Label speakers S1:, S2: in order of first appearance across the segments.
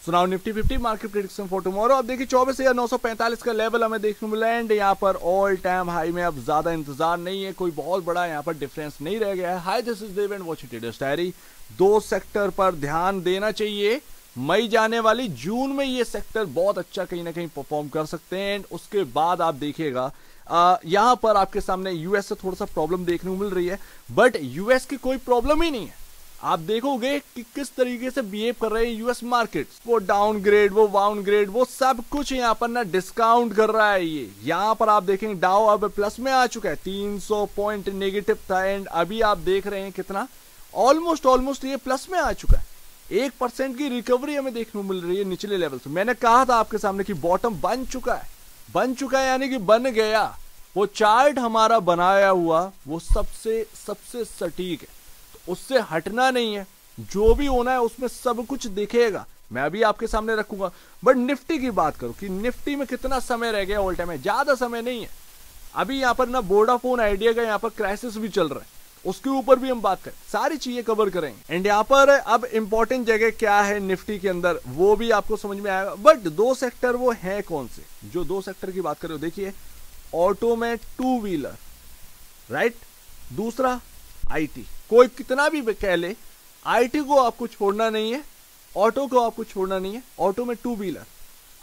S1: सुनाओ Nifty 50 market prediction for tomorrow. अब देखिए 24,945 का लेवल हमें देखने को मिला एंड यहाँ पर ऑल टाइम हाई में अब ज्यादा इंतजार नहीं है, कोई बहुत बड़ा यहाँ पर डिफरेंस नहीं रह गया है। Hi this is Dev and watching traders diary. दो सेक्टर पर ध्यान देना चाहिए, मई जाने वाली जून में ये सेक्टर बहुत अच्छा कहीं ना कहीं परफॉर्म कर सकते हैं एंड उसके बाद आप देखिएगा यहां पर आपके सामने यूएस से थोड़ा सा प्रॉब्लम देखने को मिल रही है, बट यूएस की कोई प्रॉब्लम ही नहीं है। आप देखोगे कि किस तरीके से बिहेव कर रहे हैं यूएस मार्केट्स, वो डाउनग्रेड वो वाउनग्रेड वो सब कुछ यहाँ पर ना डिस्काउंट कर रहा है। ये यहाँ पर आप देखेंगे डाउ अब प्लस में आ चुका है, 300 पॉइंट नेगेटिव था एंड अभी आप देख रहे हैं कितना ऑलमोस्ट ये प्लस में आ चुका है। 1% की रिकवरी हमें देखने को मिल रही है निचले लेवल से। मैंने कहा था आपके सामने कि बॉटम बन चुका है यानी कि बन गया। वो चार्ट हमारा बनाया हुआ वो सबसे सटीक है, तो उससे हटना नहीं है। जो भी होना है उसमें सब कुछ दिखेगा, मैं अभी आपके सामने रखूंगा। बट निफ्टी की बात करूं कि निफ्टी में कितना समय रह गया ऑल टाइम में, ज्यादा समय नहीं है। अभी यहाँ पर ना वोडाफोन आइडिया का यहाँ पर क्राइसिस भी चल रहा है, उसके ऊपर भी हम बात करें, सारी चीजें कवर करेंगे। एंड यहाँ पर अब इंपॉर्टेंट जगह क्या है निफ्टी के अंदर वो भी आपको समझ में आएगा। बट दो सेक्टर वो है कौन से, जो दो सेक्टर की बात करें देखिए, ऑटो में टू व्हीलर राइट, दूसरा आईटी। कोई कितना भी कह ले, आईटी को आपको छोड़ना नहीं है, ऑटो को आपको छोड़ना नहीं है। ऑटो में टू व्हीलर,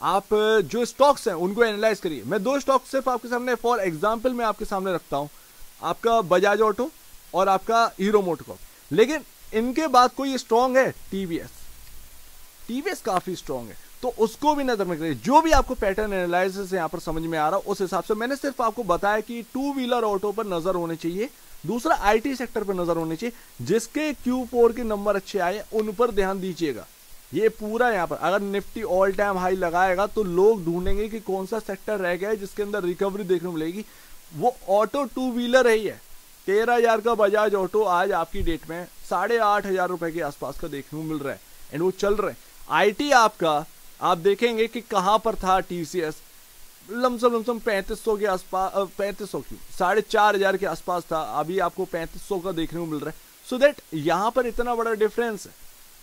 S1: आप जो स्टॉक्स हैं उनको एनालाइज करिए। मैं दो स्टॉक सिर्फ आपके सामने फॉर एग्जांपल मैं आपके सामने रखता हूं, आपका बजाज ऑटो और आपका हीरो मोटोकॉर्प। लेकिन इनके बाद कोई स्ट्रॉन्ग है, टीवीएस काफी स्ट्रॉन्ग है, तो उसको भी नजर में करिए। जो भी आपको पैटर्न एनालिसिस यहाँ पर समझ में आ रहा उस हिसाब से मैंने सिर्फ आपको बताया कि टू व्हीलर ऑटो पर नजर होनी चाहिए, दूसरा आईटी सेक्टर पर नजर होनी चाहिए। जिसके Q4 के नंबर अच्छे आए उन पर ध्यान दीजिएगा। ये पूरा यहाँ पर अगर निफ्टी ऑल टाइम हाई लगाएगा तो लोग ढूंढेंगे कि कौन सा सेक्टर रह गया है जिसके अंदर रिकवरी देखने को मिलेगी। वो ऑटो टू व्हीलर ही है। 13,000 का बजाज ऑटो आज आपकी डेट में 8,500 रुपए के आसपास का देखने को मिल रहा है एंड वो चल रहे हैं। आईटी आपका आप देखेंगे कि कहां पर था, टीसीएस लमसम 3500 के आसपास, 3500 क्यों 4,500 के आसपास था, अभी आपको 3500 का देखने को मिल रहा है। सो दैट यहां पर इतना बड़ा डिफरेंस है,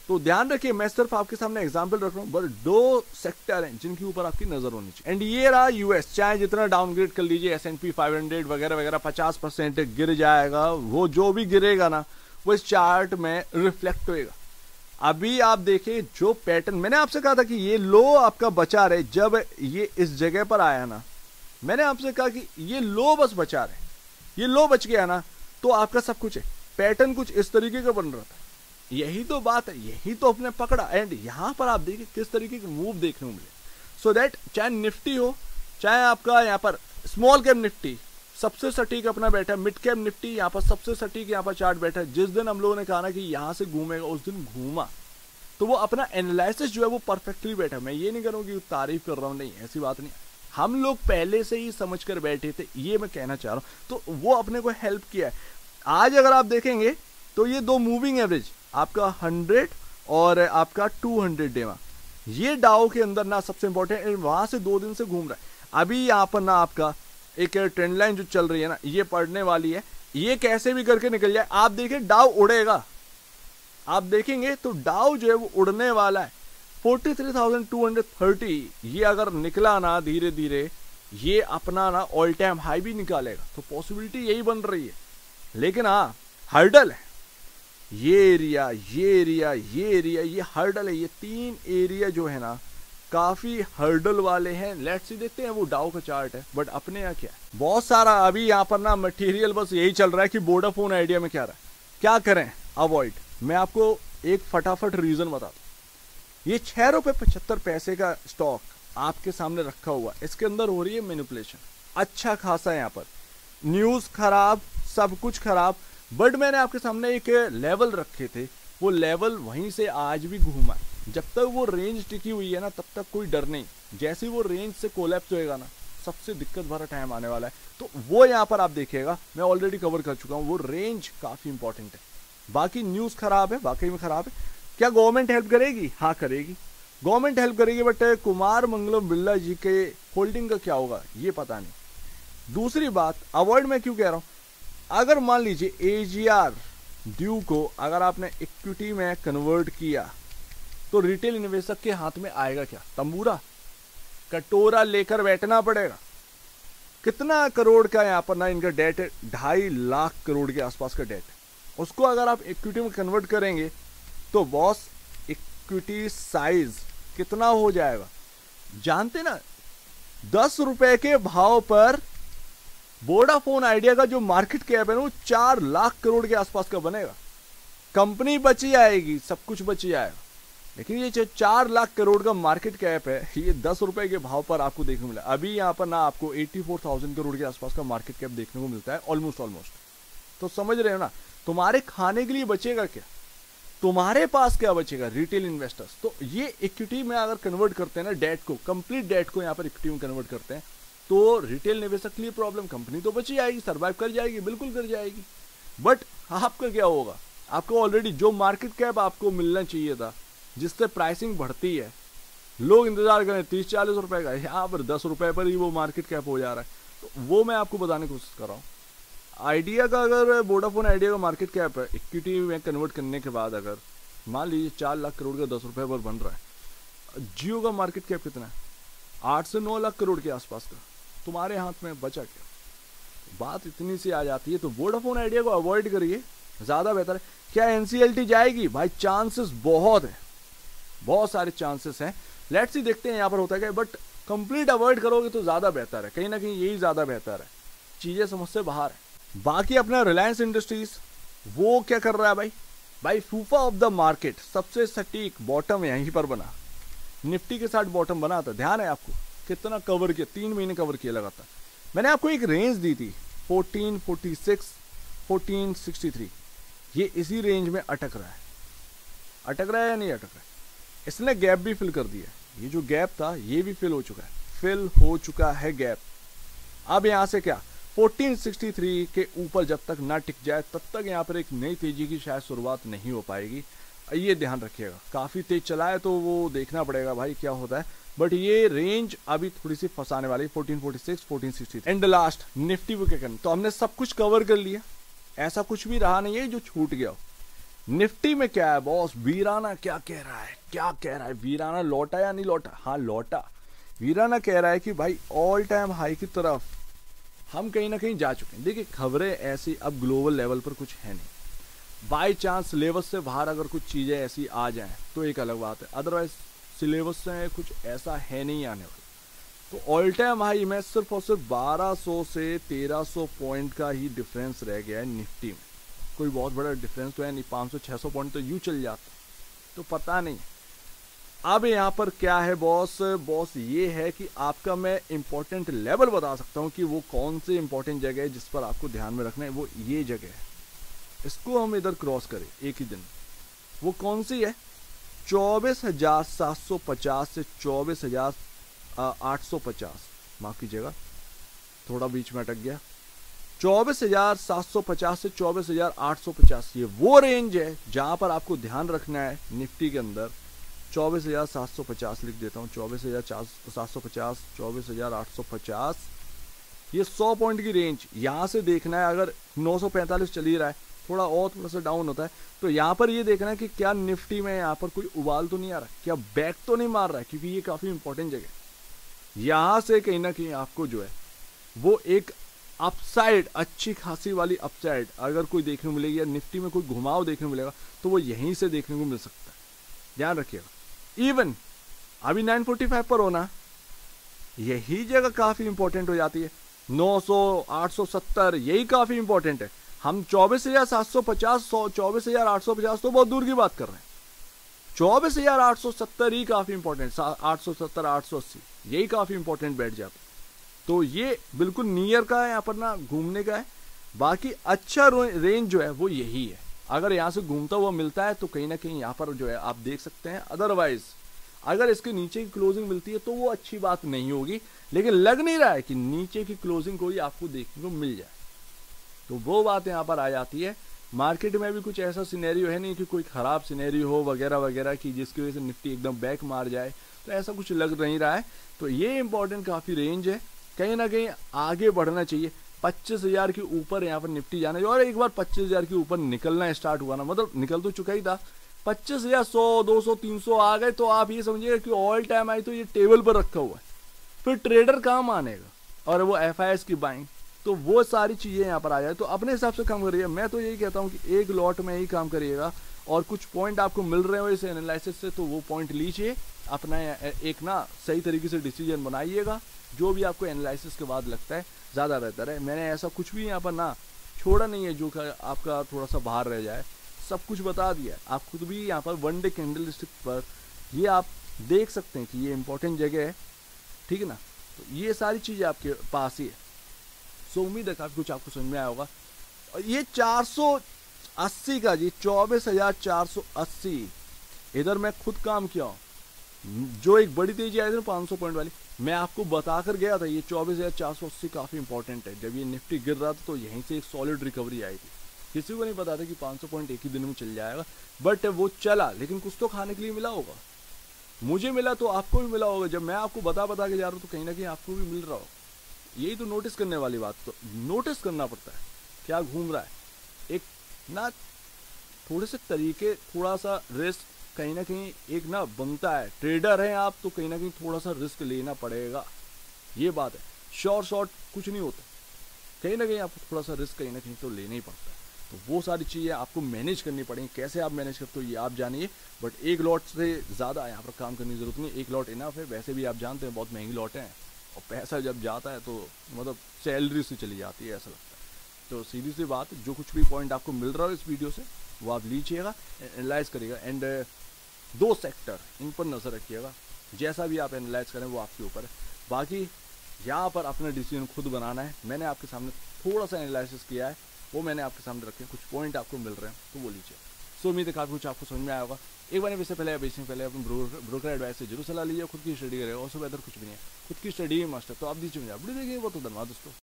S1: तो ध्यान रखिए। मैं सिर्फ आपके सामने एग्जांपल रख रहा हूं, बस दो सेक्टर हैं जिनके ऊपर आपकी नजर होनी चाहिए। एंड ये रहा यूएस, चाहे जितना डाउनग्रेड कर लीजिए S&P 500 वगैरह 50% गिर जाएगा, वो जो भी गिरेगा ना वो इस चार्ट में रिफ्लेक्ट होएगा। अभी आप देखिए जो पैटर्न मैंने आपसे कहा था कि ये लो आपका बचा रहे, जब ये इस जगह पर आया ना, मैंने आपसे कहा कि ये लो बस बचा रहे, ये लो बच गया ना तो आपका सब कुछ है। पैटर्न कुछ इस तरीके का बन रहा था, यही तो बात है, यही तो अपने पकड़ा। एंड यहां पर आप देखिए किस तरीके के मूव देखने को मिले। सो दैट चाहे निफ्टी हो, चाहे आपका यहाँ पर स्मॉल कैप निफ्टी सबसे सटीक अपना बैठा है, मिड कैप निफ्टी यहाँ पर सबसे सटीक यहाँ पर चार्ट बैठा है। जिस दिन हम लोगों ने कहा ना कि यहाँ से घूमेगा उस दिन घूमा, तो वो अपना एनालिसिस जो है वो परफेक्टली बैठा। मैं ये नहीं करूँ कि तारीफ कर रहा हूँ, नहीं ऐसी बात नहीं, हम लोग पहले से ही समझ कर बैठे थे, ये मैं कहना चाह रहा हूँ। तो वो अपने को हेल्प किया है। आज अगर आप देखेंगे तो ये दो मूविंग एवरेज आपका 100 और आपका 200 डेमा, ये डाउ के अंदर ना सबसे इंपॉर्टेंट वहां से 2 दिन से घूम रहा है। अभी यहाँ पर ना आपका एक ट्रेंड लाइन जो चल रही है ना, ये पड़ने वाली है, ये कैसे भी करके निकल जाए। आप देखिए डाउ उड़ेगा, आप देखेंगे तो डाउ जो है वो उड़ने वाला है। 43,230 ये अगर निकला ना धीरे धीरे, ये अपना ना ऑल टाइम हाई भी निकालेगा, तो पॉसिबिलिटी यही बन रही है। लेकिन हाँ हर्डल है, ये एरिया ये हर्डल है। ये 3 एरिया जो है ना काफी हर्डल वाले हैं। लेट्स सी देखते हैं, वो डाउ का चार्ट है, बट अपने यहाँ क्या है बहुत सारा अभी यहाँ पर ना मटेरियल बस यही चल रहा है कि वोडाफोन आइडिया में क्या रहा है, क्या करें अवॉइड। मैं आपको एक फटाफट रीजन बताता हूं। ये 6 रुपए 75 पैसे का स्टॉक आपके सामने रखा हुआ, इसके अंदर हो रही है मैनिपुलेशन अच्छा खासा। यहाँ पर न्यूज खराब, सब कुछ खराब, बट मैंने आपके सामने एक लेवल रखे थे, वो लेवल वहीं से आज भी घूमा है। जब तक वो रेंज टिकी हुई है ना तब तक कोई डर नहीं। जैसे ही वो रेंज से कोलैप्स होएगा ना, सबसे दिक्कत भरा टाइम आने वाला है। तो वो यहाँ पर आप देखिएगा, मैं ऑलरेडी कवर कर चुका हूँ, वो रेंज काफी इंपॉर्टेंट है। बाकी न्यूज खराब है, वाकई में खराब है। क्या गवर्नमेंट हेल्प करेगी? हाँ करेगी, गवर्नमेंट हेल्प करेगी, बट कुमार मंगलम बिरला जी के होल्डिंग का क्या होगा ये पता नहीं। दूसरी बात, अवॉइड मैं क्यों कह रहा हूं, अगर मान लीजिए AGR ड्यू को अगर आपने इक्विटी में कन्वर्ट किया तो रिटेल निवेशक के हाथ में आएगा क्या? तंबूरा, कटोरा लेकर बैठना पड़ेगा। कितना करोड़ का यहाँ पर ना इनका डेट है, 2.5 लाख करोड़ के आसपास का डेट है। उसको अगर आप इक्विटी में कन्वर्ट करेंगे तो बॉस इक्विटी साइज कितना हो जाएगा जानते ना? 10 रुपए के भाव पर वोडाफोन आइडिया का जो मार्केट कैप है ना वो 4 लाख करोड़ के आसपास का बनेगा। कंपनी बची जाएगी, सब कुछ बची जाएगा, लेकिन ये जो 4 लाख करोड़ का मार्केट कैप है ये 10 रुपए के भाव पर आपको देखने को मिला। अभी यहाँ पर ना आपको 84,000 करोड़ के आसपास का मार्केट कैप देखने को मिलता है, ऑलमोस्ट। तो समझ रहे हो ना, तुम्हारे खाने के लिए बचेगा क्या? तुम्हारे पास क्या बचेगा? Retail investors. तो ये इक्विटी में अगर कन्वर्ट करते हैं ना डेट को, कंप्लीट डेट को यहाँ पर इक्विटी में कन्वर्ट करते हैं तो रिटेल निवेशक के लिए प्रॉब्लम। कंपनी तो बची जाएगी, सर्वाइव कर जाएगी, बिल्कुल कर जाएगी, बट आपका क्या होगा? आपको ऑलरेडी जो मार्केट कैप आपको मिलना चाहिए था, जिससे प्राइसिंग बढ़ती है, लोग इंतजार करें 30-40 रुपए का, यहाँ पर 10 रुपए पर ही वो मार्केट कैप हो जा रहा है। तो वो मैं आपको बताने की कोशिश कर रहा हूँ। आइडिया का, अगर वोडाफोन आइडिया का मार्केट कैप है इक्विटी में कन्वर्ट करने के बाद अगर मान लीजिए 4 लाख करोड़ का 10 रुपए पर बन रहा है, जियो का मार्केट कैप कितना है? 8 से 9 लाख करोड़ के आसपास का। तुम्हारे हाथ में बचा क्या? बात इतनी सी आ जाती है। तो वोडाफोन आइडिया को अवॉइड करिए, ज्यादा बेहतर है। क्या एनसीएलटी जाएगी? भाई चांसेस बहुत है, बहुत सारे चांसेस हैं। लेट्स सी, देखते हैं यहाँ पर होता है क्या, बट कंप्लीट अवॉइड करोगे तो ज्यादा बेहतर है। कहीं ना कहीं यही ज्यादा बेहतर है, चीजें समझ से बाहर है। बाकी अपना रिलायंस इंडस्ट्रीज वो क्या कर रहा है भाई फूफा ऑफ द मार्केट, सबसे सटीक बॉटम यहीं पर बना, निफ्टी के साथ बॉटम बना था। ध्यान है आपको कितना कवर किया? 3 महीने कवर किया लगातार। मैंने आपको एक रेंज दी थी 1446, 1463, ये इसी रेंज में अटक रहा है। अटक रहा है या नहीं अटक रहा है? इसने गैप भी फिल कर दिया। ये जो गैप था ये भी फिल हो चुका है, फिल हो चुका है गैप। अब यहाँ से क्या 1463 के ऊपर जब तक ना टिक जाए तब तक यहाँ पर एक नई तेजी की शायद शुरुआत नहीं हो पाएगी। ये ध्यान रखिएगा। काफी तेज चला है तो वो देखना पड़ेगा भाई क्या होता है, बट ये रेंज अभी थोड़ी सी फंसाने वाली 1446, 1463 एंड लास्ट निफ्टी वो क्या करना। तो हमने सब कुछ कवर कर लिया, ऐसा कुछ भी रहा नहीं है जो छूट गया हो। निफ्टी में क्या है बॉस? वीराना क्या कह रहा है? क्या कह रहा है? वीराना लौटा या नहीं लौटा? हाँ लौटा। वीराना कह रहा है कि भाई ऑल टाइम हाई की तरफ हम कहीं ना कहीं जा चुके हैं। देखिए खबरें ऐसी अब ग्लोबल लेवल पर कुछ है नहीं। बाई चांस सिलेबस से बाहर अगर कुछ चीजें ऐसी आ जाएं तो एक अलग बात है, अदरवाइज सिलेबस से कुछ ऐसा है नहीं आने वाला। तो ऑल टाइम हाई में सिर्फ और सिर्फ 1200 से 1300 पॉइंट का ही डिफरेंस रह गया है निफ्टी में। कोई बहुत बड़ा डिफरेंस तो है नहीं, 500-600 पॉइंट तो यूं चल जाता, तो पता नहीं। अब यहाँ पर क्या है बॉस? बॉस ये है कि आपका मैं इंपॉर्टेंट लेवल बता सकता हूँ कि वो कौन सी इंपॉर्टेंट जगह है जिस पर आपको ध्यान में रखना है। वो ये जगह है, इसको हम इधर क्रॉस करें एक ही दिन। वो कौन सी है? 24,750 से 24,850, माफ कीजिएगा थोड़ा बीच में अटक गया। 24,750 से 24,850 ये वो रेंज है जहां पर आपको ध्यान रखना है। निफ्टी के अंदर 24,750 लिख देता हूँ, 24,750, 24,850, ये 100 पॉइंट की रेंज यहां से देखना है। अगर 945 चल ही रहा है, थोड़ा सा डाउन होता है, तो यहाँ पर ये देखना है कि क्या निफ्टी में यहाँ पर कोई उबाल तो नहीं आ रहा, क्या बैक तो नहीं मार रहा है, क्योंकि ये काफी इंपॉर्टेंट जगह है। यहाँ से कहीं ना कहीं आपको जो है वो एक अपसाइड, अच्छी खासी वाली अपसाइड अगर कोई देखने को मिलेगी या निफ्टी में कोई घुमाव देखने को मिलेगा तो वो यहीं से देखने को मिल सकता है। ध्यान रखिएगा। इवन अभी 945 पर होना, यही जगह काफी इंपॉर्टेंट हो जाती है। 900, 870 यही काफी इंपॉर्टेंट है। हम 24,750, 24,850 तो बहुत दूर की बात कर रहे हैं। 24,870 ही काफी इंपॉर्टेंट, 870, 880 यही काफी इंपॉर्टेंट बैठ जाता। तो ये बिल्कुल नियर का है, यहाँ पर ना घूमने का है। बाकी अच्छा रेंज जो है वो यही है। अगर यहाँ से घूमता हुआ मिलता है तो कहीं ना कहीं यहाँ पर जो है आप देख सकते हैं। अदरवाइज अगर इसके नीचे की क्लोजिंग मिलती है तो वो अच्छी बात नहीं होगी, लेकिन लग नहीं रहा है कि नीचे की क्लोजिंग कोई आपको देखने को मिल जाए। तो वो बात यहाँ पर आ जाती है। मार्केट में भी कुछ ऐसा सिनेरियो है नहीं कि कोई खराब सिनेरियो हो वगैरह वगैरह की जिसकी वजह से निफ्टी एकदम बैक मार जाए, तो ऐसा कुछ लग नहीं रहा है। तो ये इंपॉर्टेंट काफी रेंज है, कहीं ना कहीं आगे बढ़ना चाहिए। 25,000 के ऊपर यहाँ पर निफ्टी जाना चाहिए, और एक बार 25,000 के ऊपर निकलना स्टार्ट हुआ ना, मतलब निकल तो चुका ही था, 25 या 100 200 300 आ गए तो आप ये समझिएगा कि ऑल टाइम हाई तो ये टेबल पर रखा हुआ है, फिर ट्रेडर कहाँ मानेगा, और वो FIS की बाइंग, तो वो सारी चीजें यहाँ पर आ जाए। तो अपने हिसाब से काम करिए। मैं तो यही कहता हूँ कि एक लॉट में ही काम करिएगा, और कुछ पॉइंट आपको मिल रहे हो इस एनालिसिस से तो वो पॉइंट लीजिए, अपना एक ना सही तरीके से डिसीजन बनाइएगा, जो भी आपको एनालिसिस के बाद लगता है ज़्यादा बेहतर है। मैंने ऐसा कुछ भी यहाँ पर ना छोड़ा नहीं है जो आपका थोड़ा सा बाहर रह जाए, सब कुछ बता दिया है। आप खुद भी यहाँ पर वन डे कैंडल स्टिक पर ये आप देख सकते हैं कि ये इंपॉर्टेंट जगह है, ठीक है ना। तो ये सारी चीज़ें आपके पास ही है। सो उम्मीद है काफ़ी कुछ आपको समझ में आया होगा। और ये 480 का जी 24,480 इधर मैं खुद काम किया हूँ, जो एक बड़ी तेजी आई थी ना 500 पॉइंट वाली, मैं आपको बताकर गया था ये 24,480 काफ़ी इंपॉर्टेंट है। जब ये निफ्टी गिर रहा था तो यहीं से एक सॉलिड रिकवरी आई थी, किसी को नहीं पता था कि 500 पॉइंट एक ही दिन में चल जाएगा, बट वो चला। लेकिन कुछ तो खाने के लिए मिला होगा, मुझे मिला तो आपको भी मिला होगा। जब मैं आपको बता के जा रहा हूँ तो कहीं ना कहीं आपको भी मिल रहा हो। यही तो नोटिस करने वाली बात, तो नोटिस करना पड़ता है क्या घूम रहा है। एक ना थोड़े से तरीके, थोड़ा सा रिस्क कहीं ना कहीं एक ना बनता है। ट्रेडर हैं आप तो कहीं ना कहीं थोड़ा सा रिस्क लेना पड़ेगा, ये बात है। शॉर्ट कुछ नहीं होता, कहीं ना कहीं आपको थोड़ा सा रिस्क कहीं ना कहीं तो लेना ही पड़ता है। तो वो सारी चीज़ें आपको मैनेज करनी पड़ेंगी। कैसे आप मैनेज करते हो ये आप जानिए, बट एक लॉट से ज़्यादा यहाँ पर काम करने की जरूरत नहीं। एक लॉट इनफ है। वैसे भी आप जानते हैं बहुत महंगी लॉट हैं, और पैसा जब जाता है तो मतलब सैलरी से चली जाती है, ऐसा लगता है। तो सीधी सी बात, जो कुछ भी पॉइंट आपको मिल रहा हो इस वीडियो से वो आप लीजिएगा, एनालाइज करिएगा, एंड 2 सेक्टर इन पर नज़र रखिएगा। जैसा भी आप एनालाइज करें वो आपके ऊपर है। बाकी यहाँ पर अपना डिसीजन खुद बनाना है। मैंने आपके सामने थोड़ा सा एनालिसिस किया है, वो मैंने आपके सामने रखे। कुछ पॉइंट आपको मिल रहे हैं तो वो लीजिए। सो उम्मीद है काफ़ी कुछ आपको समझ में आया होगा। एक बार इससे पहले बेचने पहले अपने ब्रोकर एडवाइस से जरूर सलाह लीजिए। खुद की स्टडी करेगा, उससे बेहतर कुछ भी नहीं है। खुद की स्टडी ही मस्ट है। तो आप दीजिए मुझे वीडियो देखिए, वो तो धन्यवाद दोस्तों।